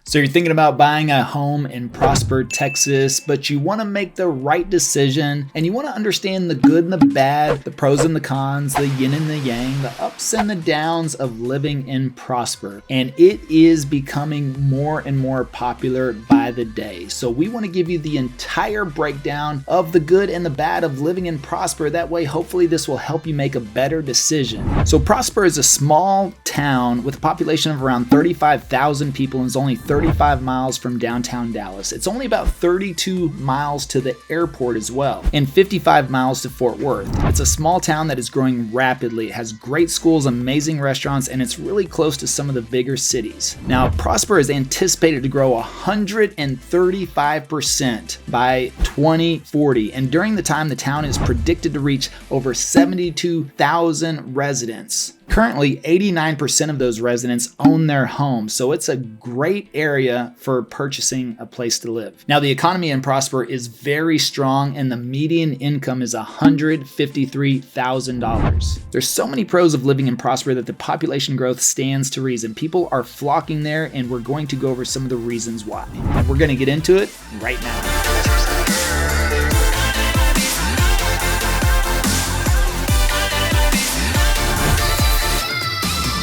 So you're thinking about buying a home in Prosper, Texas, but you want to make the right decision and you want to understand the good and the bad, the pros and the cons, the yin and the yang, the ups and the downs of living in Prosper. And it is becoming more and more popular by the day. So we want to give you the entire breakdown of the good and the bad of living in Prosper. That way, hopefully this will help you make a better decision. So Prosper is a small town with a population of around 35,000 people and is only 35 miles from downtown Dallas. It's only about 32 miles to the airport as well, and 55 miles to Fort Worth. It's a small town that is growing rapidly. It has great schools, amazing restaurants, and it's really close to some of the bigger cities. Now, Prosper is anticipated to grow 135% by 2040, and during the time, the town is predicted to reach over 72,000 residents. Currently, 89% of those residents own their homes, so it's a great area for purchasing a place to live. Now, the economy in Prosper is very strong, and the median income is $153,000. There's so many pros of living in Prosper that the population growth stands to reason. People are flocking there, and we're going to go over some of the reasons why. And we're going to get into it right now.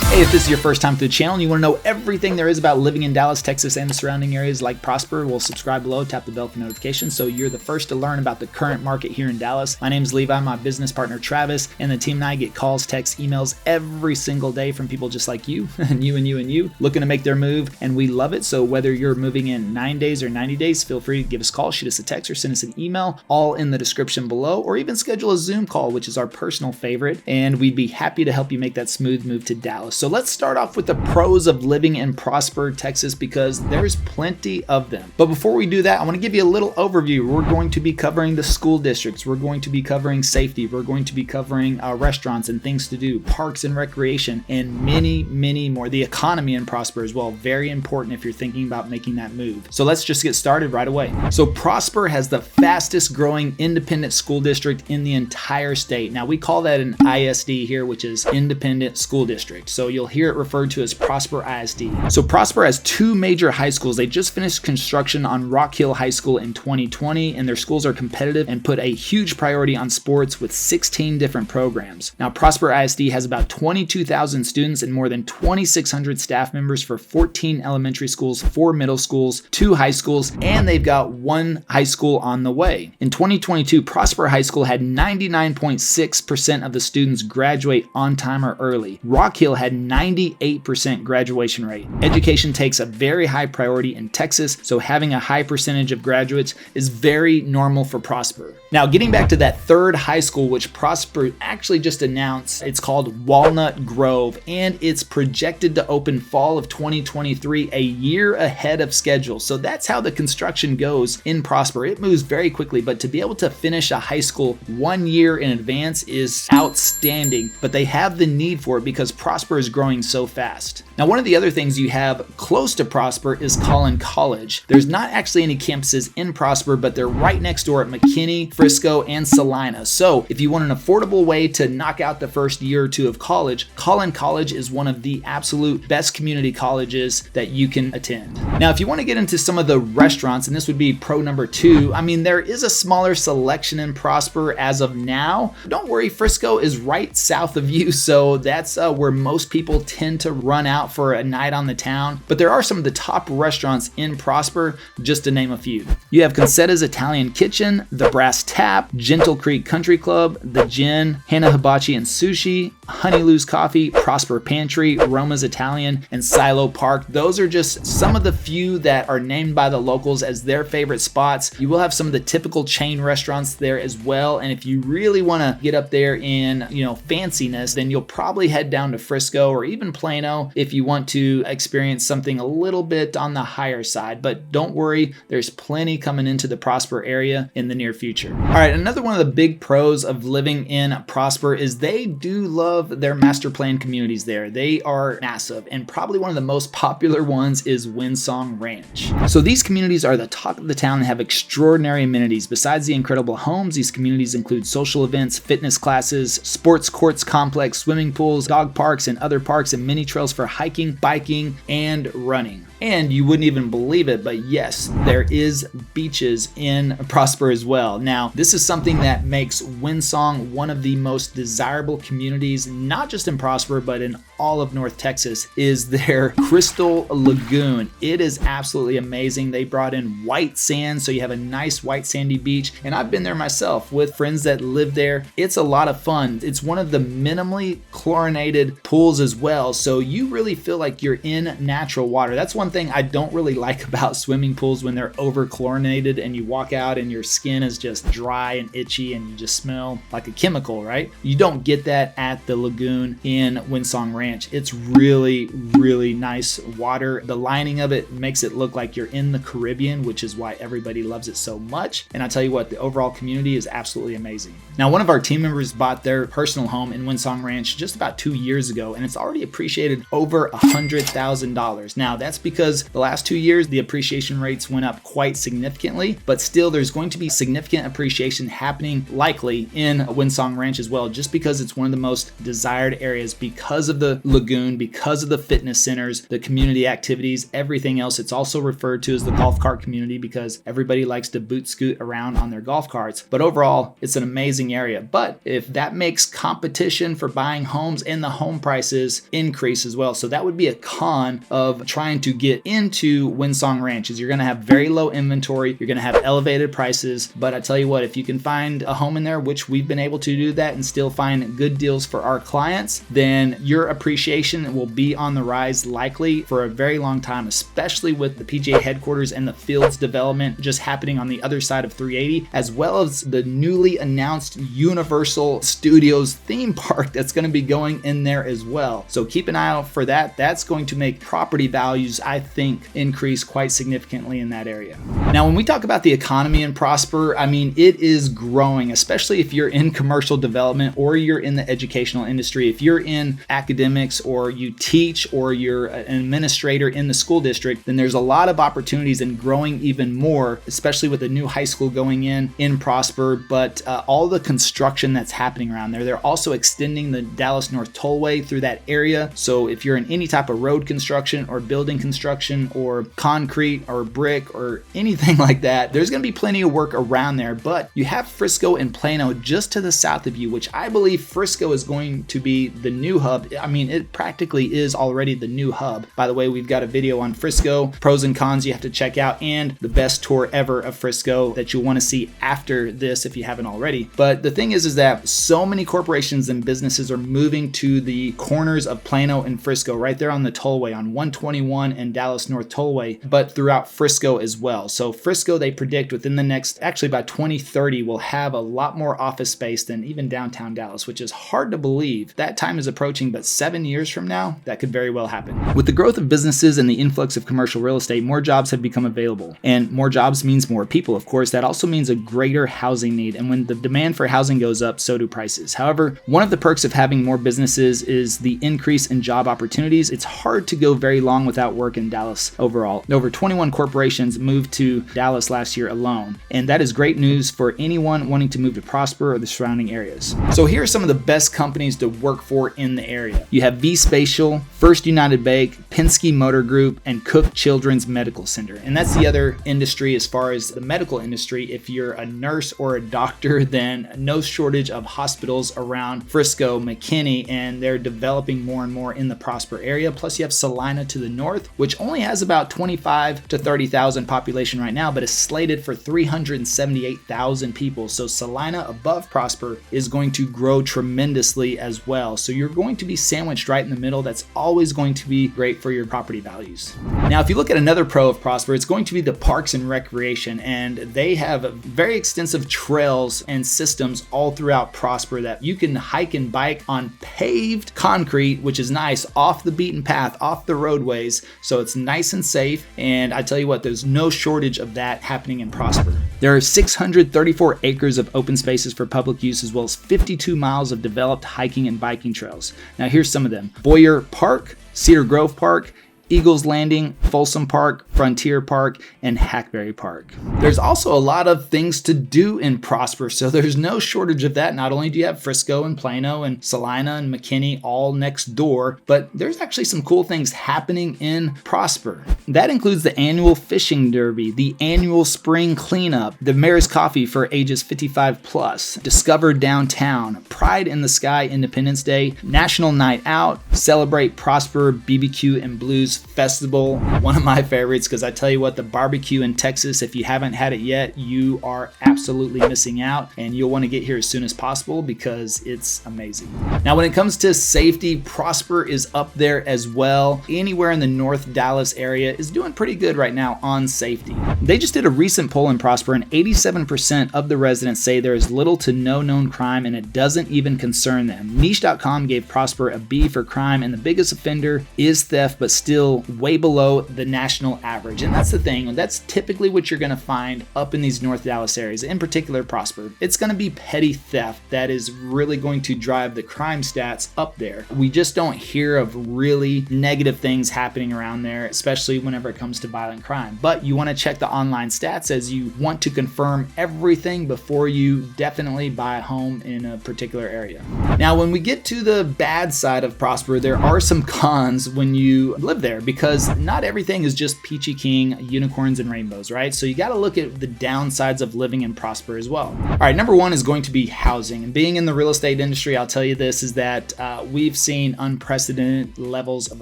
Hey, if this is your first time to the channel and you want to know everything there is about living in Dallas, Texas, and the surrounding areas like Prosper, well, subscribe below, tap the bell for notifications so you're the first to learn about the current market here in Dallas. My name is Levi, my business partner Travis, and the team and I get calls, texts, emails every single day from people just like you, and you, and you, and you, looking to make their move, and we love it. So whether you're moving in 9 days or 90 days, feel free to give us a call, shoot us a text, or send us an email, all in the description below, or even schedule a Zoom call, which is our personal favorite, and we'd be happy to help you make that smooth move to Dallas. So let's start off with the pros of living in Prosper, Texas, because there's plenty of them. But before we do that, I want to give you a little overview. We're going to be covering the school districts. We're going to be covering safety. We're going to be covering restaurants and things to do, parks and recreation, and many, many more. The economy in Prosper as well. Very important if you're thinking about making that move. So let's just get started right away. So Prosper has the fastest growing independent school district in the entire state. Now we call that an ISD here, which is Independent School District. So you'll hear it referred to as Prosper ISD. So Prosper has two major high schools. They just finished construction on Rock Hill High School in 2020, and their schools are competitive and put a huge priority on sports with 16 different programs. Now, Prosper ISD has about 22,000 students and more than 2,600 staff members for 14 elementary schools, 4 middle schools, 2 high schools, and they've got 1 high school on the way. In 2022, Prosper High School had 99.6% of the students graduate on time or early. Rock Hill had 98% graduation rate. Education takes a very high priority in Texas, so having a high percentage of graduates is very normal for Prosper. Now, getting back to that third high school, which Prosper actually just announced, it's called Walnut Grove, and it's projected to open fall of 2023, a year ahead of schedule. So that's how the construction goes in Prosper. It moves very quickly, but to be able to finish a high school 1 year in advance is outstanding, but they have the need for it because Prosper is growing so fast. Now, one of the other things you have close to Prosper is Collin College. There's not actually any campuses in Prosper, but they're right next door at McKinney, Frisco, and Salina. So if you want an affordable way to knock out the first year or two of college, Collin College is one of the absolute best community colleges that you can attend. Now, if you want to get into some of the restaurants, and this would be pro number 2, I mean, there is a smaller selection in Prosper as of now. Don't worry, Frisco is right south of you, so that's where most people tend to run out for a night on the town. But there are some of the top restaurants in Prosper, just to name a few. You have Concetta's Italian Kitchen, the Brass Tap, Gentle Creek Country Club, the Gin, Hannah Hibachi and Sushi, Honey Lou's Coffee, Prosper Pantry, Roma's Italian, and Silo Park. Those are just some of the few that are named by the locals as their favorite spots. You will have some of the typical chain restaurants there as well. And if you really want to get up there in, fanciness, then you'll probably head down to Frisco or even Plano if you want to experience something a little bit on the higher side. But don't worry, there's plenty coming into the Prosper area in the near future. All right, another one of the big pros of living in Prosper is they do love their master plan communities there. They are massive, and probably one of the most popular ones is Windsong Ranch. So these communities are the talk of the town and have extraordinary amenities. Besides the incredible homes, these communities include social events, fitness classes, sports courts complex, swimming pools, dog parks, and other parks, and mini trails for hiking, biking, and running. And you wouldn't even believe it, but yes, there is beaches in Prosper as well. Now, this is something that makes Windsong one of the most desirable communities, not just in Prosper, but in all of North Texas, is their Crystal Lagoon. It is absolutely amazing. They brought in white sand, so you have a nice white sandy beach. And I've been there myself with friends that live there. It's a lot of fun. It's one of the minimally chlorinated pools as well, so you really feel like you're in natural water. That's one thing I don't really like about swimming pools, when they're over chlorinated and you walk out and your skin is just dry and itchy and you just smell like a chemical, right? You don't get that at the lagoon in Windsong Ranch. It's really, really nice water. The lining of it makes it look like you're in the Caribbean, which is why everybody loves it so much. And I tell you what, the overall community is absolutely amazing. Now, one of our team members bought their personal home in Windsong Ranch just about 2 years ago, and it's already appreciated over $100,000. Now, that's because the last 2 years, the appreciation rates went up quite significantly, but still there's going to be significant appreciation happening likely in Windsong Ranch as well, just because it's one of the most desired areas because of the lagoon, because of the fitness centers, the community activities, everything else. It's also referred to as the golf cart community because everybody likes to boot scoot around on their golf carts. But overall, it's an amazing area. But if that makes competition for buying homes and the home prices increase as well. So that would be a con of trying to get into Windsong Ranch, is you're going to have very low inventory, you're going to have elevated prices. But I tell you what, if you can find a home in there, which we've been able to do that and still find good deals for our clients, then your appreciation will be on the rise likely for a very long time, especially with the PGA Headquarters and the Fields development just happening on the other side of 380, as well as the newly announced Universal Studios theme park that's going to be going in there as well. So keep an eye out for that. That's going to make property values, I think, increase quite significantly in that area. Now, when we talk about the economy in Prosper, I mean, it is growing, especially if you're in commercial development or you're in the educational industry. If you're in academics or you teach or you're an administrator in the school district, then there's a lot of opportunities and growing even more, especially with the new high school going in Prosper, but all the construction that's happening around there. They're also extending the Dallas North Tollway through that area. So if you're in any type of road construction or building construction or concrete or brick or anything like that, there's going to be plenty of work around there. But you have Frisco and Plano just to the south of you, which I believe Frisco is going to be the new hub. I mean, it practically is already the new hub. By the way, we've got a video on Frisco, pros and cons you have to check out, and the best tour ever of Frisco that you'll want to see after this if you haven't already. But the thing is that so many corporations and businesses are moving to the corners of Plano and Frisco, right there on the tollway on 121 and Dallas North Tollway, but throughout Frisco as well. So Frisco, they predict within the next, actually by 2030, will have a lot more office space than even downtown Dallas, which is hard to believe. That time is approaching, but 7 years from now, that could very well happen. With the growth of businesses and the influx of commercial real estate, more jobs have become available. And more jobs means more people, of course. That also means a greater housing need. And when the demand for housing goes up, so do prices. However, one of the perks of having more businesses is the increase in job opportunities. It's hard to go very long without work in Dallas overall. Over 21 corporations moved to Dallas last year alone. And that is great news for anyone wanting to move to Prosper or the surrounding areas. So here are some of the best companies to work for in the area. You have V Spatial, First United Bank, Penske Motor Group, and Cook Children's Medical Center. And that's the other industry as far as the medical industry. If you're a nurse or a doctor, then no shortage of hospitals around Frisco, McKinney, and they're developing more and more in the Prosper area. Plus you have Salina to the north, which only has about 25 to 30,000 population right now, but is slated for 378,000 people. So Salina above Prosper is going to grow tremendously as well. So you're going to be sandwiched right in the middle. That's always going to be great for your property values. Now, if you look at another pro of Prosper, it's going to be the Parks and Recreation, and they have very extensive trails and systems all throughout Prosper that you can hike and bike on paved concrete, which is nice, off the beaten path, off the roadways. So it's nice and safe. And I tell you what, there's no shortage of that happening in Prosper. There are 634 acres of open spaces for public use, as well as 52 miles of developed hiking and biking trails. Now here's some of them: Boyer Park, Cedar Grove Park, Eagles Landing, Folsom Park, Frontier Park, and Hackberry Park. There's also a lot of things to do in Prosper, so there's no shortage of that. Not only do you have Frisco and Plano and Salina and McKinney all next door, but there's actually some cool things happening in Prosper. That includes the annual fishing derby, the annual spring cleanup, the Mayor's Coffee for ages 55 plus, Discover Downtown, Pride in the Sky Independence Day, National Night Out, Celebrate Prosper BBQ and Blues Festival. One of my favorites, because I tell you what, the barbecue in Texas, if you haven't had it yet, you are absolutely missing out, and you'll want to get here as soon as possible because it's amazing. Now, when it comes to safety, Prosper is up there as well. Anywhere in the North Dallas area is doing pretty good right now on safety. They just did a recent poll in Prosper, and 87% of the residents say there is little to no known crime and it doesn't even concern them. Niche.com gave Prosper a B for crime, and the biggest offender is theft, but still way below the national average. And that's the thing, that's typically what you're going to find up in these North Dallas areas, in particular Prosper. It's going to be petty theft that is really going to drive the crime stats up there. We just don't hear of really negative things happening around there, especially whenever it comes to violent crime. But you want to check the online stats as you want to confirm everything before you definitely buy a home in a particular area. Now, when we get to the bad side of Prosper, there are some cons when you live there, because not everything is just peachy keen, unicorns and rainbows, right? So you got to look at the downsides of living in Prosper as well. All right, number one is going to be housing. And being in the real estate industry, I'll tell you this, is that we've seen unprecedented levels of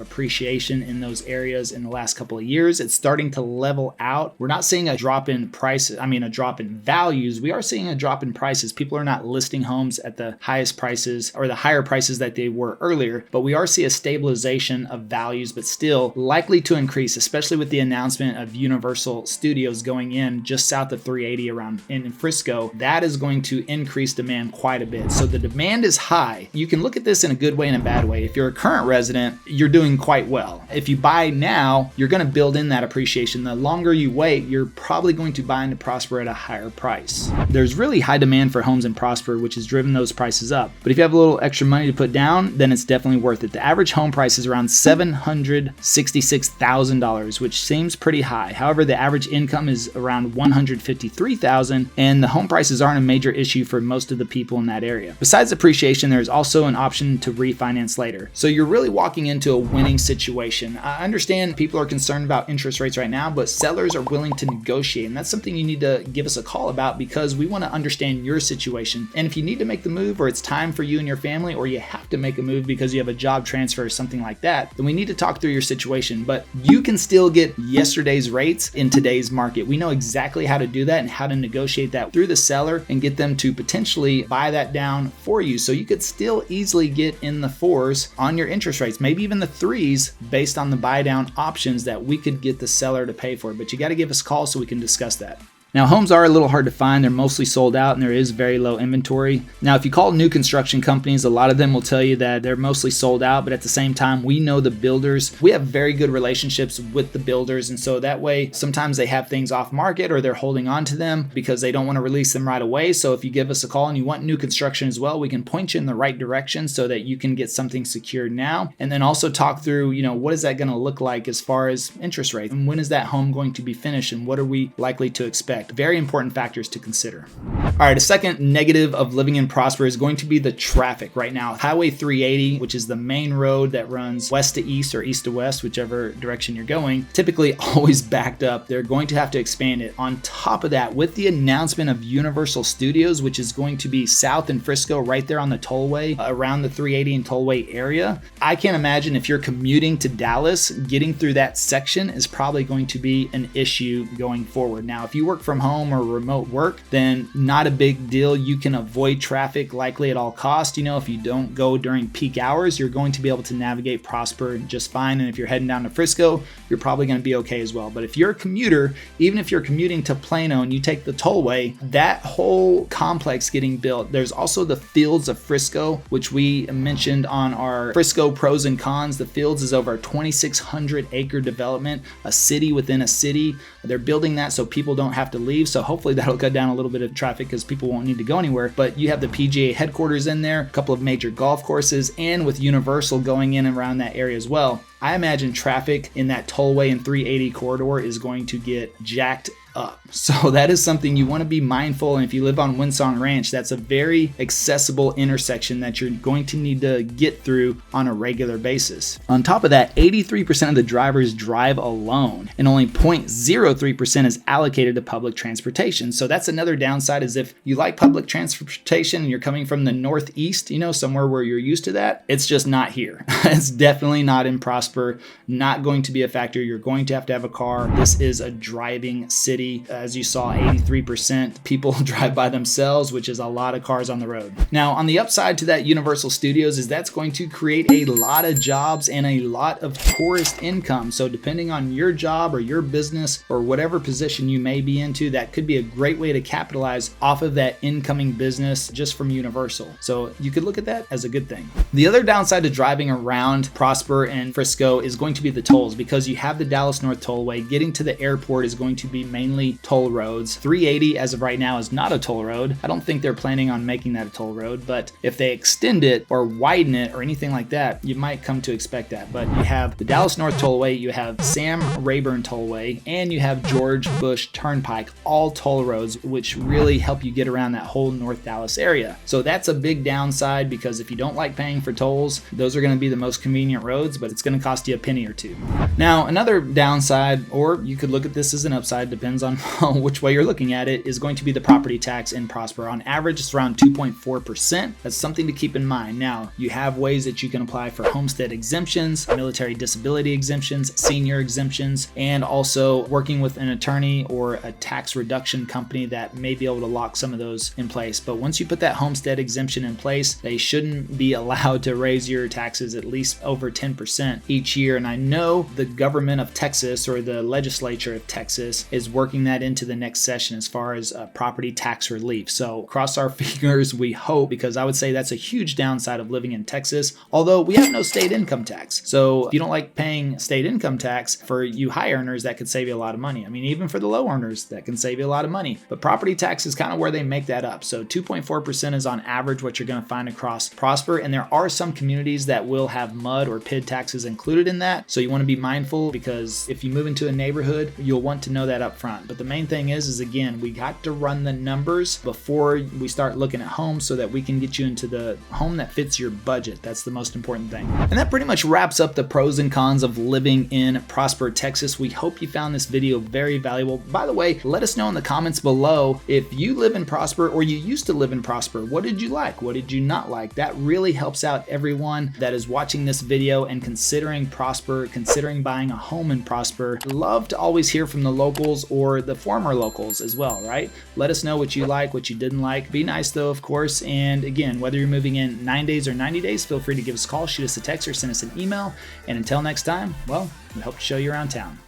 appreciation in those areas in the last couple of years. It's starting to level out. We're not seeing a drop in prices, a drop in values. We are seeing a drop in prices. People are not listing homes at the highest prices or the higher prices that they were earlier, but we are seeing a stabilization of values, but still likely to increase, especially with the announcement of Universal Studios going in just south of 380 around in Frisco. That is going to increase demand quite a bit. So the demand is high. You can look at this in a good way and a bad way. If you're a current resident, you're doing quite well. If you buy now, you're going to build in that appreciation. The longer you wait, you're probably going to buy into Prosper at a higher price. There's really high demand for homes in Prosper, which has driven those prices up. But if you have a little extra money to put down, then it's definitely worth it. The average home price is around $766,000, which seems pretty high. However, the average income is around $153,000, and the home prices aren't a major issue for most of the people in that area. Besides appreciation, there's also an option to refinance later. So you're really walking into a winning situation. I understand people are concerned about interest rates right now, but sellers are willing to negotiate, and that's something you need to give us a call about, because we want to understand your situation. And if you need to make the move, or it's time for you and your family, or you have to make a move because you have a job transfer or something like that, then we need to talk through your situation. But you can still get yesterday's rates in today's market. We know exactly how to do that and how to negotiate that through the seller and get them to potentially buy that down for you. So you could still easily get in the 4s on your interest rates, maybe even the 3s based on the buy down options that we could get the seller to pay for. But you got to give us a call so we can discuss that. Now, homes are a little hard to find. They're mostly sold out and there is very low inventory. Now, if you call new construction companies, a lot of them will tell you that they're mostly sold out, but at the same time, we know the builders. We have very good relationships with the builders, and so that way, sometimes they have things off market or they're holding on to them because they don't want to release them right away. So if you give us a call and you want new construction as well, we can point you in the right direction so that you can get something secured now, and then also talk through, what is that going to look like as far as interest rates, and when is that home going to be finished, and what are we likely to expect? Very important factors to consider. All right, a second negative of living in Prosper is going to be the traffic right now. Highway 380, which is the main road that runs west to east or east to west, whichever direction you're going, typically always backed up. They're going to have to expand it. On top of that, with the announcement of Universal Studios, which is going to be south in Frisco, right there on the tollway, around the 380 and tollway area, I can't imagine if you're commuting to Dallas, getting through that section is probably going to be an issue going forward. Now, if you work from home or remote work, then not a big deal. You can avoid traffic likely at all costs. If you don't go during peak hours, you're going to be able to navigate Prosper just fine. And if you're heading down to Frisco, you're probably going to be okay as well. But if you're a commuter, even if you're commuting to Plano and you take the tollway, that whole complex getting built. There's also the Fields of Frisco, which we mentioned on our Frisco pros and cons. The Fields is over a 2,600 acre development, a city within a city. They're building that so people don't have to leave. So hopefully that'll cut down a little bit of traffic because people won't need to go anywhere. But you have the PGA Headquarters in there, a couple of major golf courses, and with Universal going in and around that area as well. I imagine traffic in that tollway and 380 corridor is going to get jacked up. So that is something you want to be mindful. And if you live on Windsong Ranch, that's a very accessible intersection that you're going to need to get through on a regular basis. On top of that, 83% of the drivers drive alone and only 0.03% is allocated to public transportation. So that's another downside, is if you like public transportation and you're coming from the Northeast, somewhere where you're used to that, it's just not here. It's definitely not in Prosper, not going to be a factor. You're going to have a car. This is a driving city. As you saw, 83% people drive by themselves, which is a lot of cars on the road. Now, on the upside to that Universal Studios is that's going to create a lot of jobs and a lot of tourist income. So depending on your job or your business or whatever position you may be into, that could be a great way to capitalize off of that incoming business just from Universal. So you could look at that as a good thing. The other downside to driving around Prosper and Frisco is going to be the tolls, because you have the Dallas North Tollway. Getting to the airport is going to be mainly toll roads. 380 as of right now is not a toll road. I don't think they're planning on making that a toll road, but if they extend it or widen it or anything like that, you might come to expect that. But you have the Dallas North Tollway, you have Sam Rayburn Tollway, and you have George Bush Turnpike, all toll roads, which really help you get around that whole North Dallas area. So that's a big downside, because if you don't like paying for tolls, those are going to be the most convenient roads, but it's going to cost you a penny or two. Now, another downside, or you could look at this as an upside, depends on which way you're looking at it, is going to be the property tax in Prosper. On average, it's around 2.4%. That's something to keep in mind. Now, you have ways that you can apply for homestead exemptions, military disability exemptions, senior exemptions, and also working with an attorney or a tax reduction company that may be able to lock some of those in place. But once you put that homestead exemption in place, they shouldn't be allowed to raise your taxes at least over 10% each year. And I know the government of Texas, or the legislature of Texas, is working that into the next session as far as property tax relief. So cross our fingers, we hope, because I would say that's a huge downside of living in Texas, although we have no state income tax. So if you don't like paying state income tax, for you high earners, that could save you a lot of money. I mean, even for the low earners, that can save you a lot of money. But property tax is kind of where they make that up. So 2.4% is on average what you're going to find across Prosper. And there are some communities that will have mud or PID taxes included in that. So you want to be mindful, because if you move into a neighborhood, you'll want to know that up front. But the main thing is again, we got to run the numbers before we start looking at homes, so that we can get you into the home that fits your budget. That's the most important thing. And that pretty much wraps up the pros and cons of living in Prosper, Texas. We hope you found this video very valuable. By the way, let us know in the comments below if you live in Prosper, or you used to live in Prosper. What did you like? What did you not like? That really helps out everyone that is watching this video and considering Prosper, considering buying a home in Prosper. Love to always hear from the locals or the former locals as well, right? Let us know what you like, what you didn't like. Be nice though, of course. And again, whether you're moving in 9 days or 90 days, feel free to give us a call, shoot us a text, or send us an email. And until next time, well, we hope to show you around town.